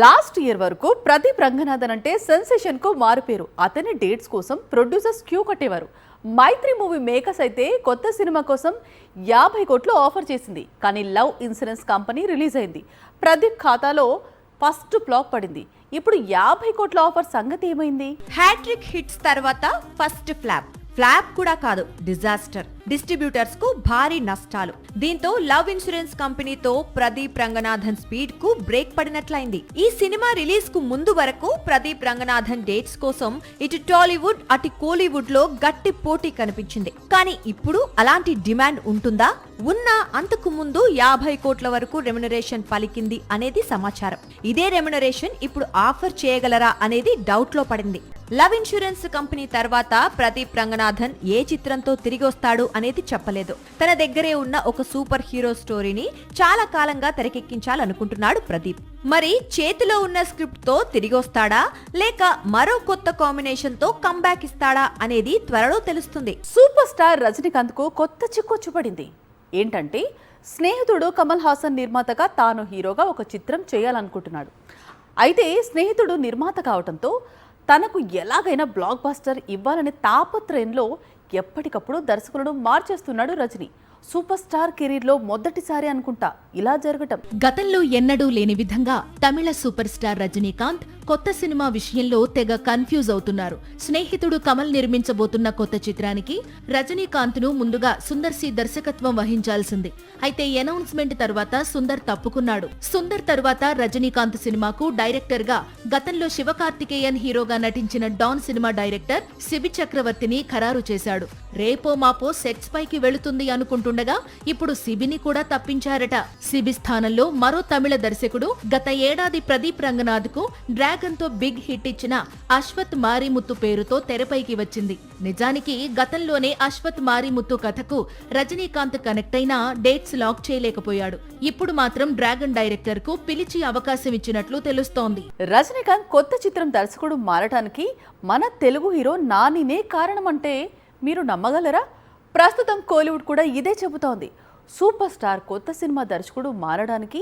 Last year వరకు ప్రదీప్ రంగనాథన్ అంటే sensation కు మారుపేరు. అతని డేట్స్ కోసం ప్రొడ్యూసర్స్ క్యూ కట్టేవారు. మైత్రి మూవీ మేకర్స్ అయితే కొత్త సినిమా కోసం 50 కోట్లు ఆఫర్ చేసింది. కానీ లవ్ ఇన్సూరెన్స్ కంపెనీ రిలీజ్ అయింది. ప్రదీప్ ఖాతాలో ఫస్ట్ ఫ్లాప్ పడింది. ఇప్పుడు 50 కోట్ల ఆఫర్ సంగతి ఏమైంది? హ్యాట్రిక్ హిట్స్ తర్వాత ఫస్ట్ ఫ్లాప్ కూడా కాదు, డిజాస్టర్. డిస్ట్రిబ్యూటర్స్ కు భారీ నష్టాలు. దీంతో లవ్ ఇన్సూరెన్స్ కంపెనీతో ప్రదీప్ రంగనాథన్ స్పీడ్ కు బ్రేక్ పడినట్లయింది. ఈ సినిమా రిలీజ్ కు ముందు వరకు ప్రదీప్ రంగనాథన్ డేట్స్ కోసం ఇటు టాలీవుడ్ అటు కోలీవుడ్ లో గట్టి పోటీ కనిపించింది. కానీ ఇప్పుడు అలాంటి డిమాండ్ ఉంటుందా? ఉన్నా అంతకు ముందు 50 కోట్ల వరకు రెమ్యునరేషన్ పలికింది అనేది సమాచారం. ఇదే రెమ్యునరేషన్ ఇప్పుడు ఆఫర్ చేయగలరా అనేది డౌట్ లో పడింది. లవ్ ఇన్సూరెన్స్ కంపెనీ తర్వాత ప్రదీప్ రంగనాథన్ ఏ చిత్రంతో తిరిగి వస్తాడు అనేది చెప్పలేదు. తన దగ్గరే ఉన్న ఒక సూపర్ హీరో స్టోరీని చాలా కాలంగా తెరకెక్కించాలనుకుంటున్నాడు ప్రదీప్. మరి చేతిలో ఉన్న స్క్రిప్ట్ తో తిరిగి వస్తాడా లేక మరో కొత్త కాంబినేషన్ తో కంబ్యాక్ ఇస్తాడా అనేది త్వరలో తెలుస్తుంది. సూపర్ స్టార్ రజనీకాంత్ కు కొత్త చిక్కొచ్చు పడింది. ఏంటంటే స్నేహితుడు కమల్ హాసన్ నిర్మాతగా తాను హీరోగా ఒక చిత్రం చేయాలనుకుంటున్నాడు. అయితే స్నేహితుడు నిర్మాత కావడంతో తనకు ఎలాగైనా బ్లాక్ బస్టర్ ఇవ్వాలనే తాపత్రయంలో ఎప్పటికప్పుడు దర్శకులను మార్చేస్తున్నాడు రజనీ. సూపర్ స్టార్ కెరీర్ లో మొదటిసారి అనుకుంటా ఇలా జరగటం. గతంలో ఎన్నడూ లేని విధంగా తమిళ సూపర్ స్టార్ రజనీకాంత్ కొత్త సినిమా విషయంలో తెగ కన్ఫ్యూజ్ అవుతున్నారు. స్నేహితుడు కమల్ నిర్మించబోతున్న కొత్త చిత్రానికి రజనీకాంత్ ను ముందుగా సుందర్ సి దర్శకత్వం వహించాల్సింది. అయితే అనౌన్స్మెంట్ తర్వాత సుందర్ తప్పుకున్నాడు. సుందర్ తర్వాత రజనీకాంత్ సినిమాకు డైరెక్టర్ గా గతంలో శివకార్తికేయన్ హీరోగా నటించిన డాన్ సినిమా డైరెక్టర్ సిబి చక్రవర్తిని ఖరారు చేశాడు. రేపో మాపో సెట్స్ పైకి వెళుతుంది అనుకుంటుండగా ఇప్పుడు సిబిని కూడా తప్పించారట. సిబి స్థానంలో మరో తమిళ దర్శకుడు గత ఏడాది ప్రదీప్ రంగనాథ్ కు డ్రాగన్ తో బిగ్ హిట్ ఇచ్చిన అశ్వత్ మారిముత్తు పేరుతో తెరపైకి వచ్చింది. నిజానికి గతంలోనే అశ్వత్ మారిముత్తు కథకు రజనీకాంత్ కనెక్ట్ అయినా డేట్స్ లాక్ చేయలేకపోయాడు. ఇప్పుడు మాత్రం డ్రాగన్ డైరెక్టర్ కు పిలిచి అవకాశం ఇచ్చినట్లు తెలుస్తోంది. రజనీకాంత్ కొత్త చిత్రం దర్శకుడు మారటానికి మన తెలుగు హీరో నానినే కారణమంటే మీరు నమ్మగలరా? ప్రస్తుతం కోలీవుడ్ కూడా ఇదే చెబుతోంది. సూపర్ స్టార్ కొత్త సినిమా దర్శకుడు మారడానికి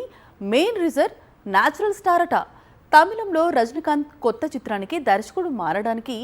మెయిన్ రీజన్ న్యాచురల్ స్టార్ అట. తమిళంలో రజనీకాంత్ కొత్త చిత్రానికి దర్శకుడు మారడానికి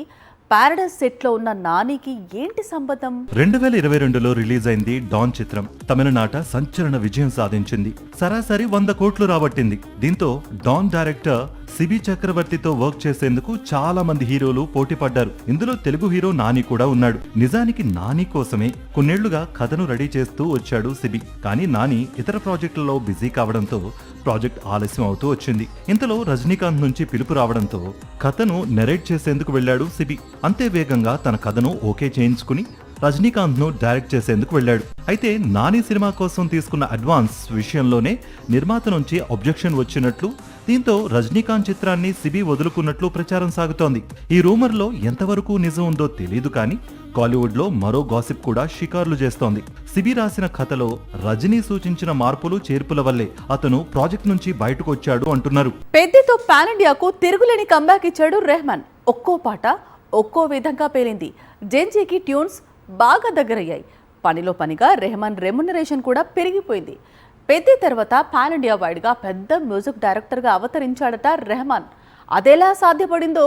పారడైజ్ సెట్ లో ఉన్న నానికి ఏంటి సంబంధం? 2022లో రిలీజ్ అయింది డాన్ చిత్రం. తమిళనాట సంచలన విజయం సాధించింది. సరాసరి 100 కోట్లు రాబట్టింది. దీంతో డాన్ డైరెక్టర్ సిబి చక్రవర్తితో వర్క్ చేసేందుకు చాలా మంది హీరోలు పోటీ పడ్డారు. ఇందులో తెలుగు హీరో నాని కూడా ఉన్నాడు. నిజానికి నాని కోసమే కొన్నేళ్లుగా కథను రెడీ చేస్తూ వచ్చాడు సిబి. కానీ నాని ఇతర ప్రాజెక్టులలో బిజీ కావడంతో ప్రాజెక్ట్ ఆలస్యం అవుతూ వచ్చింది. ఇంతలో రజనీకాంత్ నుంచి పిలుపు రావడంతో కథను నెరేట్ చేసేందుకు వెళ్లాడు సిబి. అంతే వేగంగా తన కథను ఓకే చేయించుకుని రజనీకాంత్ ను డైరెక్ట్ చేసేందుకు వెళ్లాడు. అయితే నాని సినిమా కోసం తీసుకున్న అడ్వాన్స్ విషయంలోనే నిర్మాత నుంచి అబ్జెక్షన్ వచ్చినట్లు, దీంతో రజనీకాంత్ చిత్రాన్ని సిబి వదులుకున్నట్లు ప్రచారం సాగుతోంది. ఈ రూమర్ లో ఎంతవరకు నిజం ఉందో తెలియదు. కానీ కాలీవుడ్ లో మరో గాసిప్ కూడా షికార్లు చేస్తోంది. సిబి రాసిన కథలో రజనీ సూచించిన మార్పులు చేర్పుల వల్లే అతను ప్రాజెక్ట్ నుంచి బయటకు వచ్చాడు అంటున్నారు. పెద్దతో పాన్ ఇండియాకు తిరుగులేని కంబ్యాక్ ఇచ్చాడు రెహమాన్. ఒక్కో పాట ఒక్కో విధంగా పేలింది. జెన్జీకి ట్యూన్స్ బాగా దగ్గరయ్యాయి. పనిలో పనిగా రెహమాన్ రెమ్యునరేషన్ కూడా పెరిగిపోయింది. పెద్ద తర్వాత పాన్ ఇండియా వైడ్ గా పెద్ద మ్యూజిక్ డైరెక్టర్ గా అవతరించాడట రెహమాన్. అదెలా సాధ్యపడిందో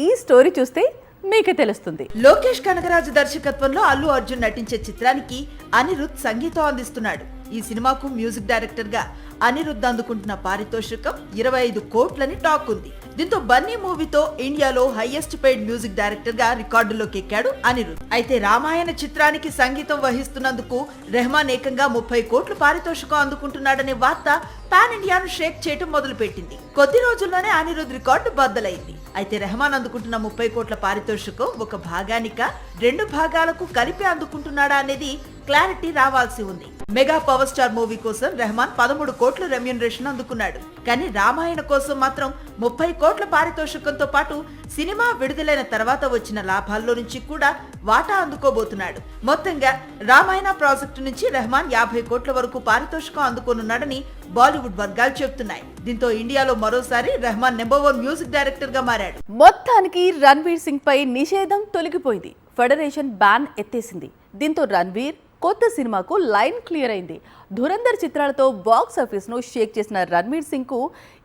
ఈ స్టోరీ చూస్తే మీకే తెలుస్తుంది. లోకేష్ కనగరాజు దర్శకత్వంలో అల్లు అర్జున్ నటించే చిత్రానికి అనిరుద్ సంగీతం అందిస్తున్నాడు. ఈ సినిమాకు మ్యూజిక్ డైరెక్టర్ గా అనిరుద్ అందుకుంటున్న పారితోషికం 25 కోట్లని టాక్ ఉంది. దీంతో బన్నీ మూవీతో ఇండియాలో హైయెస్ట్ పెయిడ్ మ్యూజిక్ డైరెక్టర్ గా రికార్డులోకి ఎక్కాడు అనిరుద్. అయితే రామాయణ చిత్రానికి సంగీతం వహిస్తున్నందుకు రెహమాన్ ఏకంగా 30 కోట్లు పారితోషికం అందుకుంటున్నాడనే వార్త పాన్ ఇండియాను షేక్ చేయటం మొదలుపెట్టింది. కొద్ది రోజుల్లోనే అనిరుద్ రికార్డు బద్దలైంది. అయితే రెహమాన్ అందుకుంటున్న 30 కోట్ల పారితోషికం ఒక భాగానిక 2 భాగాలకు కలిపి అందుకుంటున్నాడా అనేది క్లారిటీ రావాల్సి ఉంది. మెగా పవర్ స్టార్ మూవీ కోసం రెహమాన్ 13 కోట్ల రెమ్యునరేషన్ అందుకున్నాడు. కానీ రామాయణ కోసం మాత్రం 30 కోట్ల పారితోషికంతో పాటు సినిమా విడుదలైన తర్వాత వచ్చిన లాభాల్లో నుంచి కూడా వాటా అందుకోబోతున్నాడు. మొత్తంగా రామాయణ ప్రాజెక్టు నుంచి రెహమాన్ 50 కోట్ల వరకు పారితోషికం అందుకోనున్నాడని బాలీవుడ్ వర్గాలు చెబుతున్నాయి. దీంతో ఇండియాలో మరోసారి రెహమాన్ నెంబర్ 1 మ్యూజిక్ డైరెక్టర్ గా మారాడు. మొత్తానికి రణ్వీర్ సింగ్ పై నిషేధం తొలగిపోయింది. ఫెడరేషన్ బ్యాన్ ఎత్తేసింది. దీంతో రణ్వీర్, కొత్త సినిమాకు లైన్ క్లియర్ అయింది. ధురంధర్ చిత్రాలతో బాక్స్ ఆఫీస్ను షేక్ చేసిన రణ్వీర్ సింగ్కు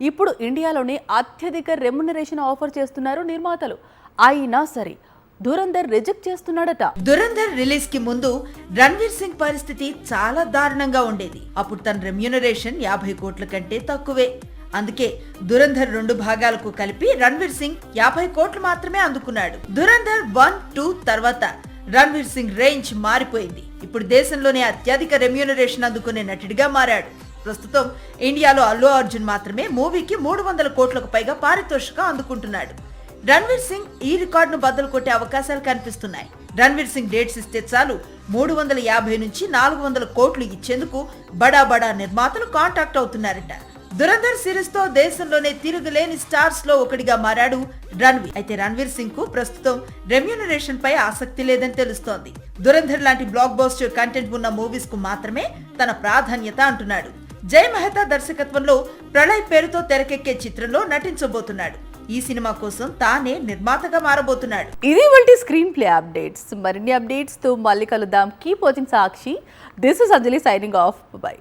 ఇప్పుడు ఇండియాలోనే అత్యధిక రెమ్యునరేషన్ ఆఫర్ చేస్తున్నారు నిర్మాతలు. అయినా సరే ధురంధర్ రిజెక్ట్ చేస్తున్నాడట. ధురంధర్ రిలీజ్ కి ముందు రణ్వీర్ సింగ్ పరిస్థితి చాలా దారుణంగా ఉండేది. అప్పుడు తన రెమ్యూనరేషన్ 50 కోట్ల కంటే తక్కువే. అందుకే ధురంధర్ 2 భాగాలకు కలిపి రణ్వీర్ సింగ్ 50 కోట్లు మాత్రమే అందుకున్నాడు. ధురంధర్ 1, 2 తర్వాత రణ్వీర్ సింగ్ రేంజ్ మారిపోయింది. ఇప్పుడు దేశంలోనే అత్యధిక రెమ్యూనరేషన్ అందుకునే నటుడిగా మారాడు. ప్రస్తుతం ఇండియాలో అల్లు అర్జున్ మాత్రమే మూవీకి 300 కోట్లకు పైగా పారితోషికం అందుకుంటున్నాడు. రణ్వీర్ సింగ్ ఈ రికార్డును బద్దలు కొట్టే అవకాశాలు కనిపిస్తున్నాయి. రణ్వీర్ సింగ్ డేట్స్ ఇస్తే చాలు 350 నుంచి 400 కోట్లు ఇచ్చేందుకు బడా బడా నిర్మాతలు కాంటాక్ట్ అవుతున్నారట. ధురంధర్ సిరీస్ తో దేశంలోనే తిరుగులేని స్టార్స్ లో ఒకటిగా మారాడు రణ్వీర్. అయితే రణ్వీర్ సింగ్ కు ప్రస్తుతం రెమ్యూనరేషన్ పై ఆసక్తి లేదని తెలుస్తోంది. ధురంధర్ లాంటి బ్లాక్ బస్టర్ కంటెంట్ ఉన్న మూవీస్ కు మాత్రమే తన ప్రాధాన్యత అంటున్నాడు. జై మెహతా దర్శకత్వంలో ప్రళయ్ పేరుతో తెరకెక్కే చిత్రంలో నటించబోతున్నాడు. ఈ సినిమా కోసం తానే నిర్మాతగా మారబోతున్నాడు. ఇది ఇవాల్టి స్క్రీన్ ప్లే అప్డేట్స్. మరిన్ని అప్డేట్స్ తో మళ్ళీ కలుద్దాం. Keep watching Sakshi. This is Anjali signing off. By.